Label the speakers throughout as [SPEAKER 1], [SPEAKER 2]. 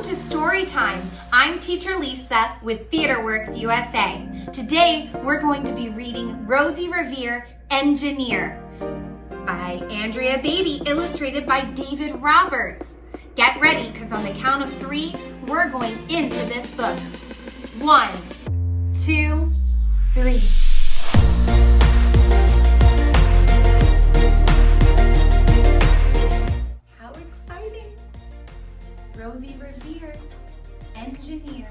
[SPEAKER 1] to Storytime. I'm teacher Lisa with Theaterworks USA. Today we're going to be reading Rosie Revere, Engineer by Andrea Beatty, illustrated by David Roberts. Get ready, because on the count of 3, we're going into this book. 1, 2, 3. How exciting! Rosie Revere, Engineer.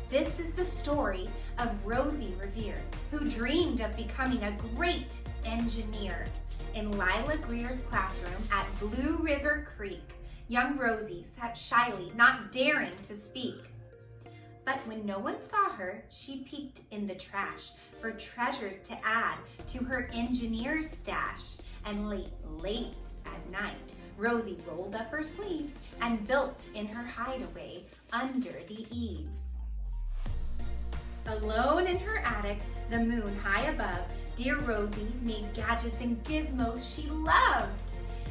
[SPEAKER 1] This is the story of Rosie Revere, who dreamed of becoming a great engineer. In Lila Greer's classroom at Blue River Creek, young Rosie sat shyly, not daring to speak. But when no one saw her, she peeked in the trash for treasures to add to her engineer's stash. And late at night, Rosie rolled up her sleeves and built in her hideaway under the eaves. Alone in her attic, the moon high above, dear Rosie made gadgets and gizmos she loved.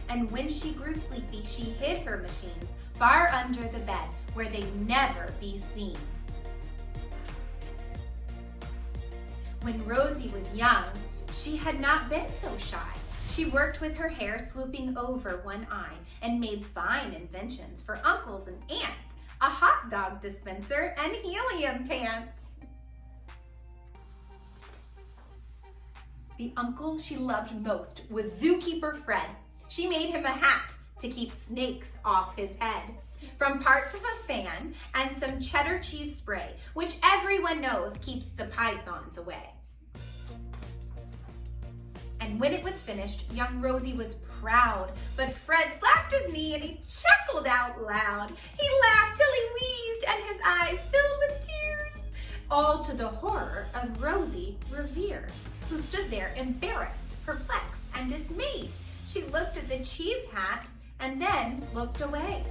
[SPEAKER 1] And when she grew sleepy, she hid her machines far under the bed where they'd never be seen. When Rosie was young, she had not been so shy. She worked with her hair swooping over one eye and made fine inventions for uncles and aunts, a hot dog dispenser and helium pants. The uncle she loved most was Zookeeper Fred. She made him a hat to keep snakes off his head, from parts of a fan and some cheddar cheese spray, which everyone knows keeps the pythons away. And when it was finished, young Rosie was proud, but Fred slapped his knee and he chuckled out loud. He laughed till he wheezed and his eyes filled with tears, all to the horror of Rosie Revere, who stood there embarrassed, perplexed, and dismayed. She looked at the cheese hat and then looked away.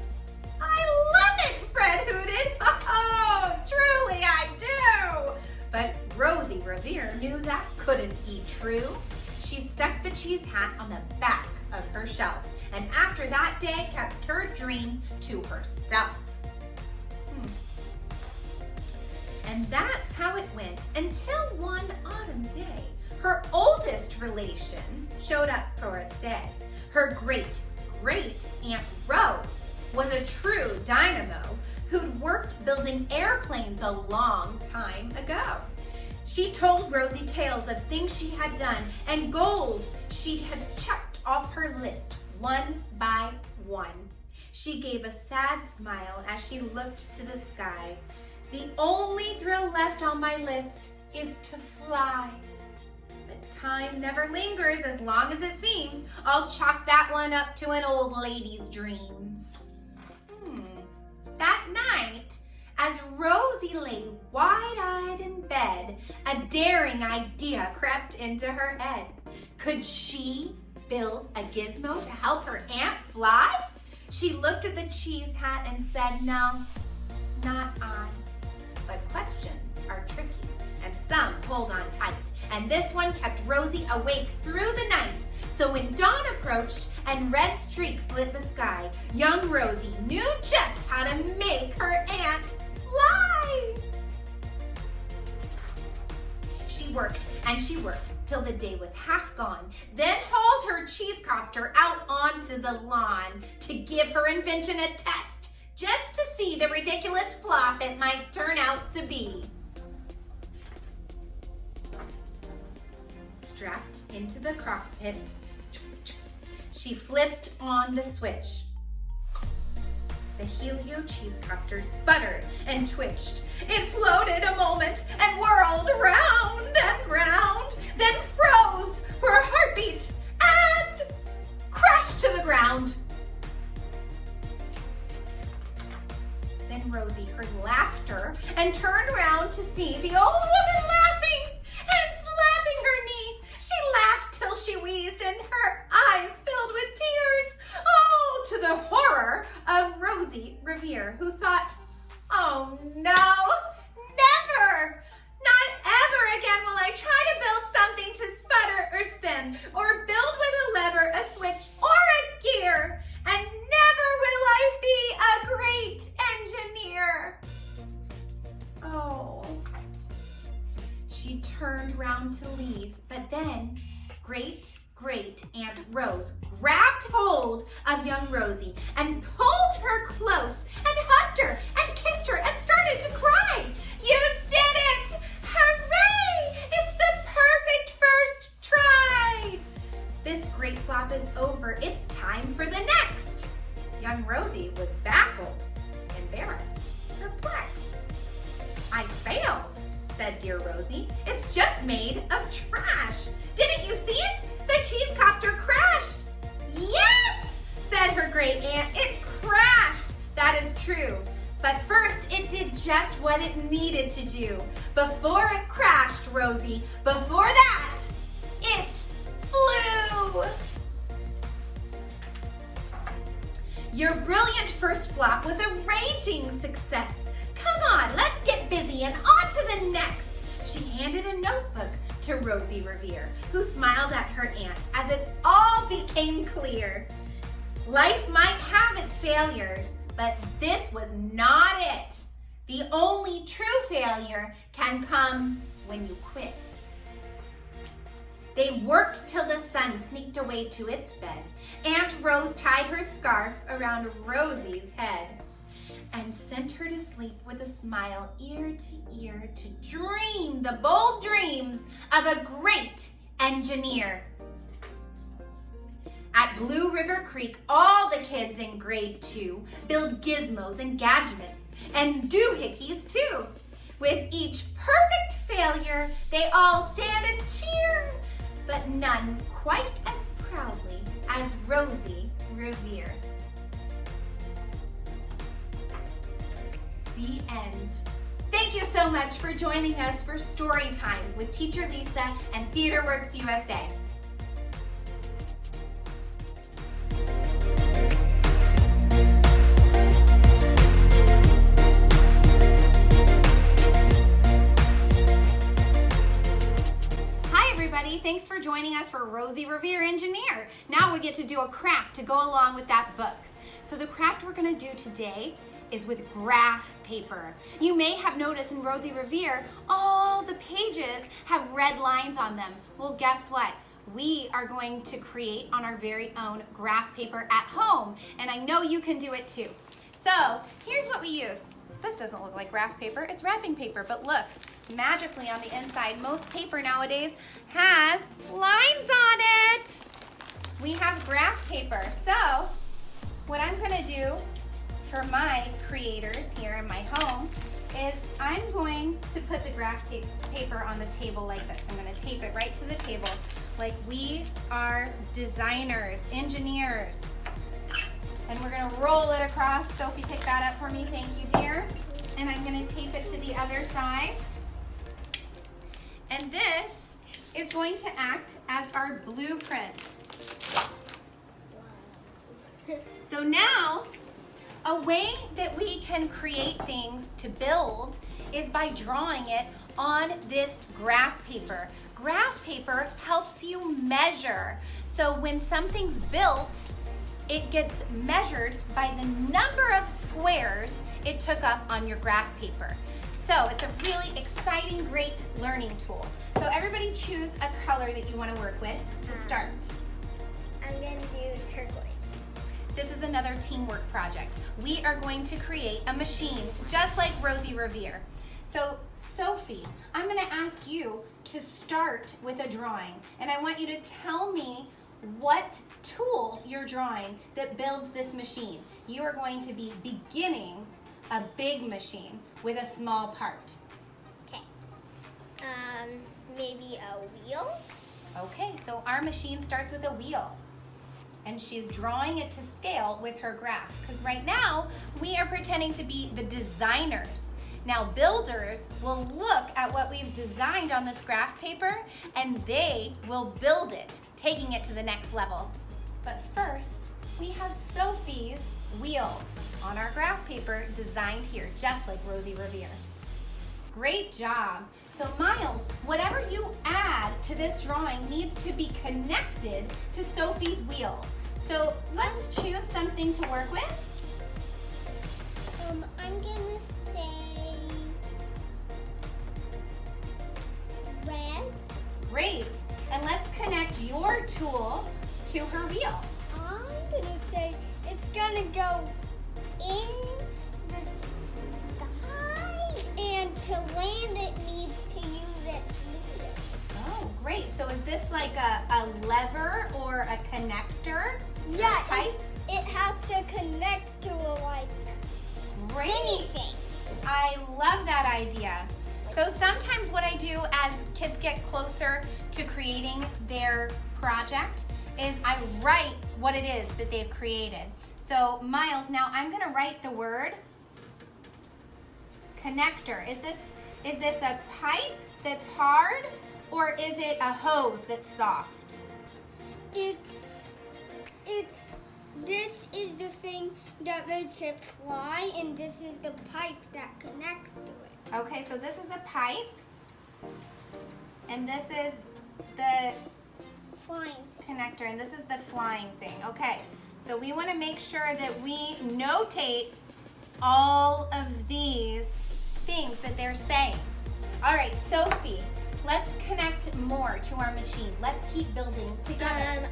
[SPEAKER 1] "I love it," Fred hooted. "Oh, truly I do." But Rosie Revere knew that couldn't be true. She stuck the cheese hat on the back of her shelf, and after that day kept her dreams to herself. And that's how it went until one autumn day, her oldest relation showed up for a stay. Her great-great-aunt Rose was a true dynamo who'd worked building airplanes a long time ago. She told Rosie tales of things she had done and goals she had checked off her list one by one. She gave a sad smile as she looked to the sky. "The only thrill left on my list is to fly. But time never lingers as long as it seems. I'll chalk that one up to an old lady's dreams." That night, as Rosie lay wide-eyed in bed, a daring idea crept into her head. Could she build a gizmo to help her aunt fly? She looked at the cheese hat and said, "No, not I." But questions are tricky, and some hold on tight. And this one kept Rosie awake through the night. So when dawn approached and red streaks lit the sky, young Rosie knew just how to make her aunt fly. She worked and she worked till the day was half gone, then hauled her cheesecopter out onto the lawn to give her invention a test, just to see the ridiculous flop it might turn out to be. Strapped into the cockpit, she flipped on the switch. The helio cheesecopter sputtered and twitched. It floated a moment and whirled round and round, then froze for a heartbeat and crashed to the ground. Then Rosie heard laughter and turned around to see the old woman laughing and slapping her knee. She laughed till she wheezed and her eyes filled with tears, all to the horror of Rosie Revere, who thought, "Oh no, never, She turned round to leave, but then Great Aunt Rose grabbed hold of young Rosie and pulled her close and hugged her and kissed her and started to cry. You did it! Hooray! It's the perfect first try! This great flop is over. It's time for the next. Young Rosie was baffled, embarrassed, perplexed. I failed, said dear Rosie. It's just made of trash. Didn't you see it? The cheese copter crashed. Yes, said her great aunt. It crashed. That is true. But first, it did just what it needed to do. Before it crashed, Rosie, before that, it flew. Your brilliant first flop was a raging success. Come on, let's get busy and on to the next. She handed a notebook to Rosie Revere, who smiled at her aunt as it all became clear. Life might have its failures, but this was not it. The only true failure can come when you quit. They worked till the sun sneaked away to its bed. Aunt Rose tied her scarf around Rosie's head and sent her to sleep with a smile ear to ear to dream the bold dreams of a great engineer. At Blue River Creek, all the kids in grade 2 build gizmos and gadgets and doohickeys too. With each perfect failure, they all stand and cheer, but none quite as proudly as Rosie Revere. The end. Thank you so much for joining us for Storytime with Teacher Lisa and Theaterworks USA. Hi everybody, thanks for joining us for Rosie Revere Engineer. Now we get to do a craft to go along with that book. So the craft we're going to do today is with graph paper. You may have noticed in Rosie Revere, all the pages have red lines on them. Well, guess what? We are going to create on our very own graph paper at home, and I know you can do it too. So here's what we use. This doesn't look like graph paper, it's wrapping paper, but look, magically on the inside, most paper nowadays has lines on it. We have graph paper. So what I'm gonna do for my creators here in my home is I'm going to put the graph paper on the table like this. I'm going to tape it right to the table like we are designers, engineers. And we're going to roll it across. Sophie, pick that up for me. Thank you, dear. And I'm going to tape it to the other side. And this is going to act as our blueprint. So now, a way that we can create things to build is by drawing it on this graph paper. Graph paper helps you measure. So when something's built, it gets measured by the number of squares it took up on your graph paper. So it's a really exciting, great learning tool. So everybody choose a color that you want to work with to start.
[SPEAKER 2] I'm going to do turquoise.
[SPEAKER 1] This is another teamwork project. We are going to create a machine just like Rosie Revere. So Sophie, I'm going to ask you to start with a drawing, and I want you to tell me what tool you're drawing that builds this machine. You are going to be beginning a big machine with a small part.
[SPEAKER 2] Okay. Maybe a wheel?
[SPEAKER 1] Okay, so our machine starts with a wheel. And she's drawing it to scale with her graph. Because right now, we are pretending to be the designers. Now, builders will look at what we've designed on this graph paper, and they will build it, taking it to the next level. But first, we have Sophie's wheel on our graph paper designed here, just like Rosie Revere. Great job. So Miles, whatever you add to this drawing needs to be connected to Sophie's wheel. So let's choose something to work with.
[SPEAKER 2] I'm gonna say
[SPEAKER 1] tool to her wheel?
[SPEAKER 2] I'm gonna say it's gonna go in the sky, and to land it needs to use its wheel.
[SPEAKER 1] Oh, great. So is this like a lever or a connector?
[SPEAKER 2] Yeah,
[SPEAKER 1] Pipe?
[SPEAKER 2] it has to connect to a
[SPEAKER 1] Great.
[SPEAKER 2] anything.
[SPEAKER 1] I love that idea. So sometimes what I do as kids get closer to creating their project is I write what it is that they've created. So Miles, now I'm gonna write the word connector. Is this a pipe that's hard, or is it a hose that's soft?
[SPEAKER 2] This is the thing that makes it fly, and this is the pipe that connects to it.
[SPEAKER 1] Okay, so this is a pipe, and this is the
[SPEAKER 2] Flying.
[SPEAKER 1] connector, and this is the flying thing. Okay, so we want to make sure that we notate all of these things that they're saying. All right, Sophie, let's connect more to our machine. Let's keep building together.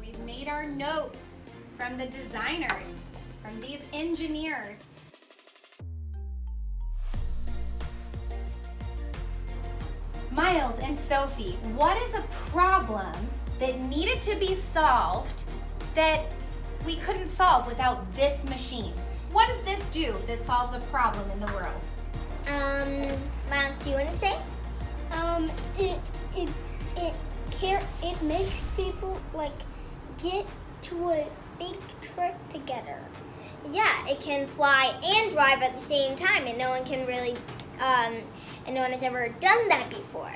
[SPEAKER 1] We've made our notes from the designers, from these engineers. Miles and Sophie, what is a problem that needed to be solved that we couldn't solve without this machine? What does this do that solves a problem in the world?
[SPEAKER 2] Miles, do you want to say? It makes people like get to a big trip together. Yeah, it can fly and drive at the same time, and no one can really, and no one has ever done that before.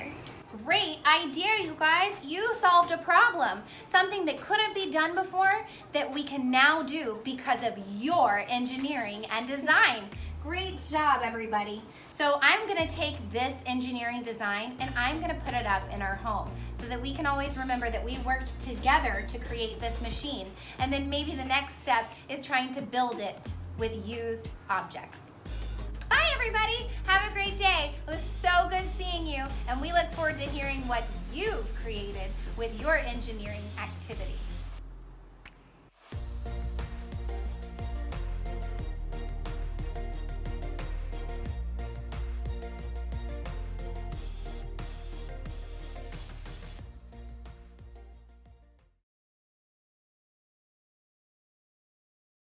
[SPEAKER 1] Great idea, you guys. You solved a problem. Something that couldn't be done before that we can now do because of your engineering and design. Great job, everybody. So I'm gonna take this engineering design and I'm gonna put it up in our home so that we can always remember that we worked together to create this machine. And then maybe the next step is trying to build it with used objects. Bye, everybody. Have a great day. It was so good seeing you, and we look forward to hearing what you created with your engineering activity.